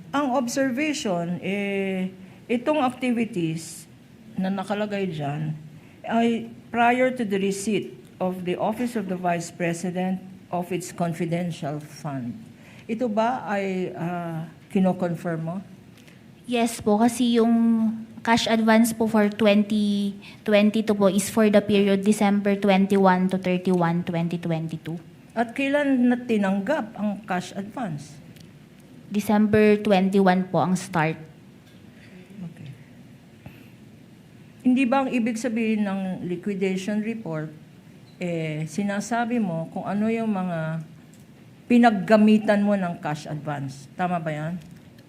Ang observation, itong activities na nakalagay dyan ay prior to the receipt of the Office of the Vice President of its confidential fund. Ito ba ay kino-confirm mo? Yes po, kasi yung cash advance po for 2022 po is for the period December 21 to 31, 2022. At kailan na tinanggap ang cash advance? December 21 po ang start. Okay. Hindi ba ang ibig sabihin ng liquidation report, sinasabi mo kung ano yung mga pinaggamitan mo ng cash advance? Tama ba yan?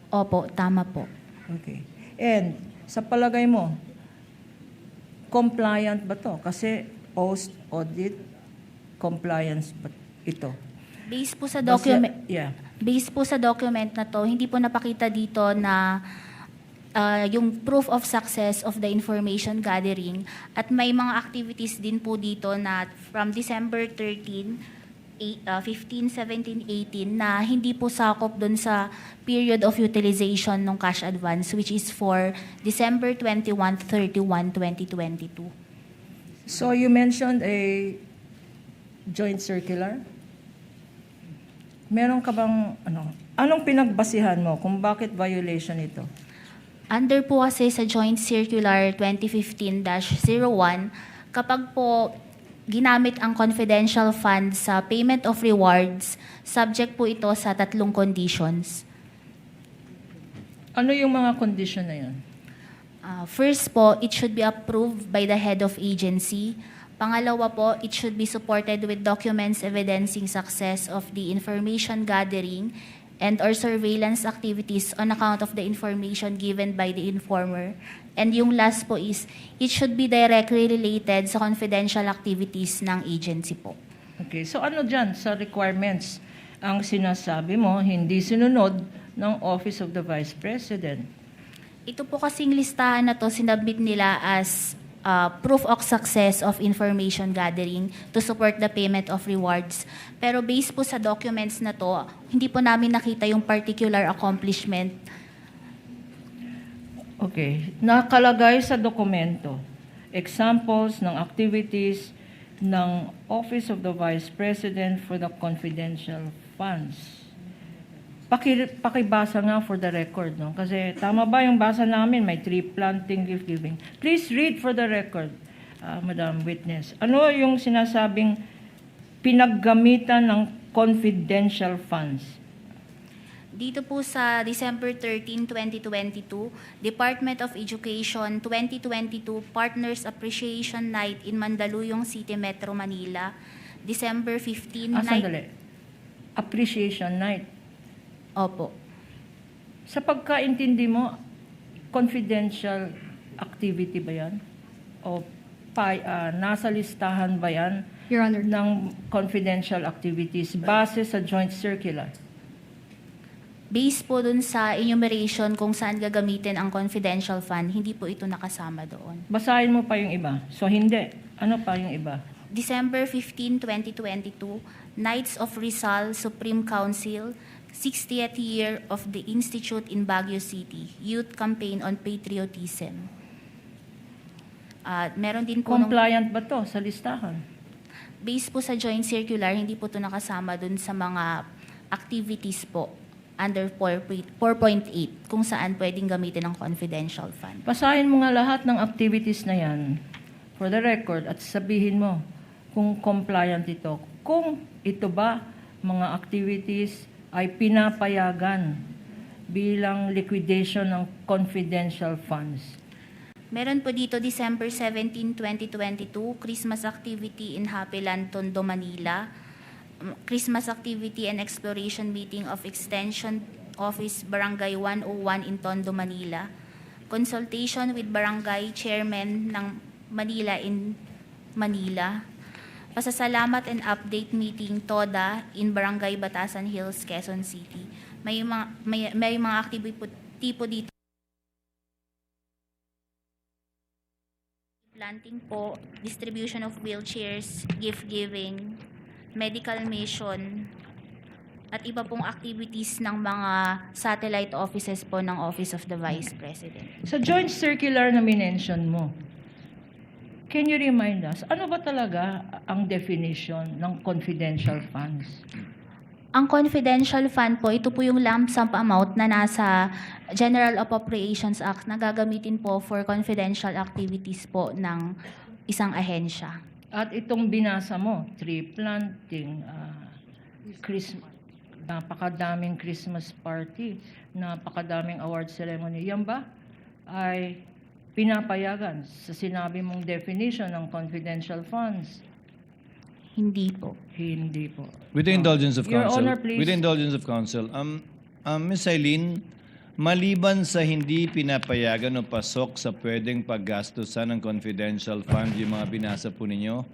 Opo, tama po. Okay. And sa palagay mo, compliant ba to? Kasi post-audit compliance ba ito? Based po sa Basta- document, Yeah. based po sa document na to, hindi po napakita dito na yung proof of success of the information gathering at may mga activities din po dito na from December 13, 15, 17, 18 na hindi po sakop doon sa period of utilization ng cash advance which is for December 21, 31, 2022. So you mentioned a joint circular? Meron ka bang anong pinagbasihan mo kung bakit violation ito? Under po kasi sa Joint Circular 2015-01, kapag po ginamit ang confidential fund sa payment of rewards, subject po ito sa 3 conditions. Ano yung mga condition na yan? First po, it should be approved by the head of agency. Pangalawa po, it should be supported with documents evidencing success of the information gathering and or surveillance activities on account of the information given by the informer. And yung last po is, it should be directly related sa confidential activities ng agency po. Okay, so ano dyan sa requirements ang sinasabi mo hindi sinunod ng Office of the Vice President? Ito po kasing listahan na to, sinabit nila as proof of success of information gathering to support the payment of rewards. Pero based po sa documents na to, hindi po namin nakita yung particular accomplishment. Okay, nakalagay sa dokumento examples ng activities ng Office of the Vice President for the confidential funds. Pakibasa nga for the record, no? Kasi tama ba yung basa namin, may tree planting, gift giving. Please read for the record, Madam Witness. Ano yung sinasabing pinaggamitan ng confidential funds? Dito po sa December 13, 2022, Department of Education 2022 Partners Appreciation Night in Mandaluyong City, Metro Manila. December 15 night. Sandali. Appreciation night. Opo. Sa pagkaintindi mo, confidential activity ba yan? O nasa listahan ba yan Your Honor. ng confidential activities base sa joint circular? Based po dun sa enumeration kung saan gagamitin ang confidential fund, hindi po ito nakasama doon. Basahin mo pa yung iba. So hindi. Ano pa yung iba? December 15, 2022, Knights of Rizal Supreme Council, 60th year of the Institute in Baguio City, Youth Campaign on Patriotism. Meron din po Compliant ba to sa listahan? based po sa joint circular, hindi po ito nakasama dun sa mga activities po under 4.8 kung saan pwedeng gamitin ang confidential fund. Basahin mo nga lahat ng activities na yan for the record at sabihin mo kung compliant ito. Kung ito ba mga activities ay pinapayagan bilang liquidation ng confidential funds. Meron po dito December 17, 2022, Christmas activity in Happy Land, Tondo, Manila. Christmas activity and exploration meeting of Extension Office Barangay 101 in Tondo, Manila. Consultation with Barangay Chairman ng Manila in Manila. Pasasalamat and update meeting TODA in Barangay Batasan Hills, Quezon City. May mga activity po dito. Planting po, distribution of wheelchairs, gift giving, medical mission, at iba pong activities ng mga satellite offices po ng Office of the Vice President. Sa joint circular na minention mo, can you remind us, ano ba talaga ang definition ng confidential funds? Ang confidential fund po, ito po yung lump sum amount na nasa General Appropriations Act na gagamitin po for confidential activities po ng isang ahensya. At itong binasa mo, tree planting, napakadaming Christmas party, napakadaming award ceremony, yan ba ay pinapayagan sa sinabi mong definition ng confidential funds? Hindi po. Hindi po. With the indulgence of Your counsel. Honor, please. With the indulgence of counsel. Ms. Eileen, maliban sa hindi pinapayagan o pasok sa pwedeng paggastusan ng confidential fund yung mga binasa po ninyo,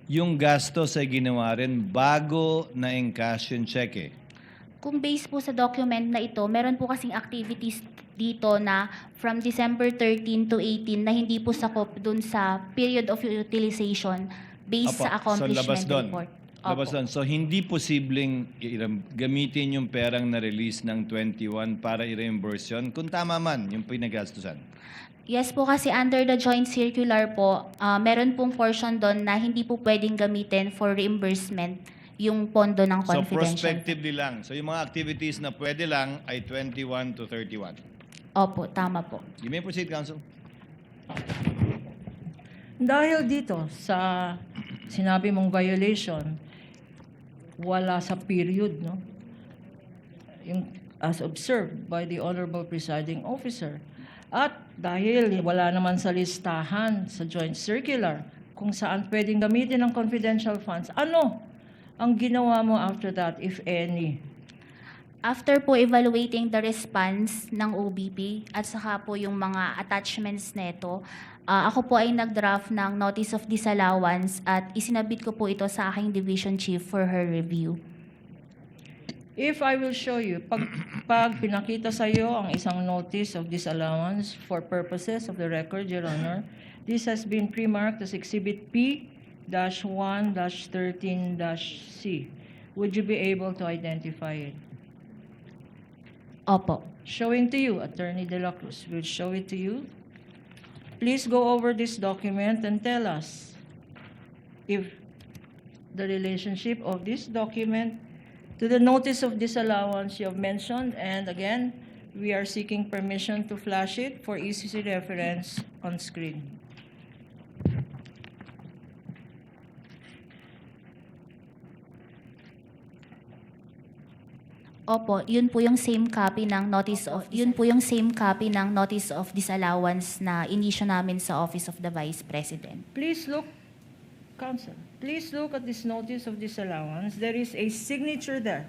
yung gastos ay ginawa rin bago na encash yung cheque. Kung based po sa document na ito, meron po kasing activities dito na from December 13 to 18 na hindi po sakop dun sa period of utilization based Apo, sa accomplishment so labas doon. report. Labas Opo. doon. So hindi posibleng gamitin yung perang na-release ng 21 para i-reimburse yun kung tama man yung pinagastusan. Yes po, kasi under the joint circular po, meron pong portion doon na hindi po pwedeng gamitin for reimbursement yung pondo ng So confidential. prospectively lang. So yung mga activities na pwede lang ay 21 to 31. Opo, tama po. You may proceed, counsel. Dahil dito sa sinabi mong violation, wala sa period, no? Yung, as observed by the Honorable Presiding Officer. At dahil wala naman sa listahan sa joint circular kung saan pwedeng gamitin ang confidential funds, ano ang ginawa mo after that, if any? After po evaluating the response ng OBP at saka po yung mga attachments neto, ako po ay nag-draft ng Notice of Disallowance at isinabit ko po ito sa aking Division Chief for her review. If I will show you, pag pinakita sa iyo ang isang notice of disallowance for purposes of the record, Your Honor, this has been pre-marked as Exhibit P-1-13-C. Would you be able to identify it? Opo. Showing to you, Attorney De La Cruz will show it to you. Please go over this document and tell us if the relationship of this document to the notice of disallowance you have mentioned, and again, we are seeking permission to flash it for easy reference on screen. Opo, yun po yung same copy ng notice of disallowance na inisyu namin sa Office of the Vice President. Please look, Counsel, please look at this notice of disallowance. There is a signature there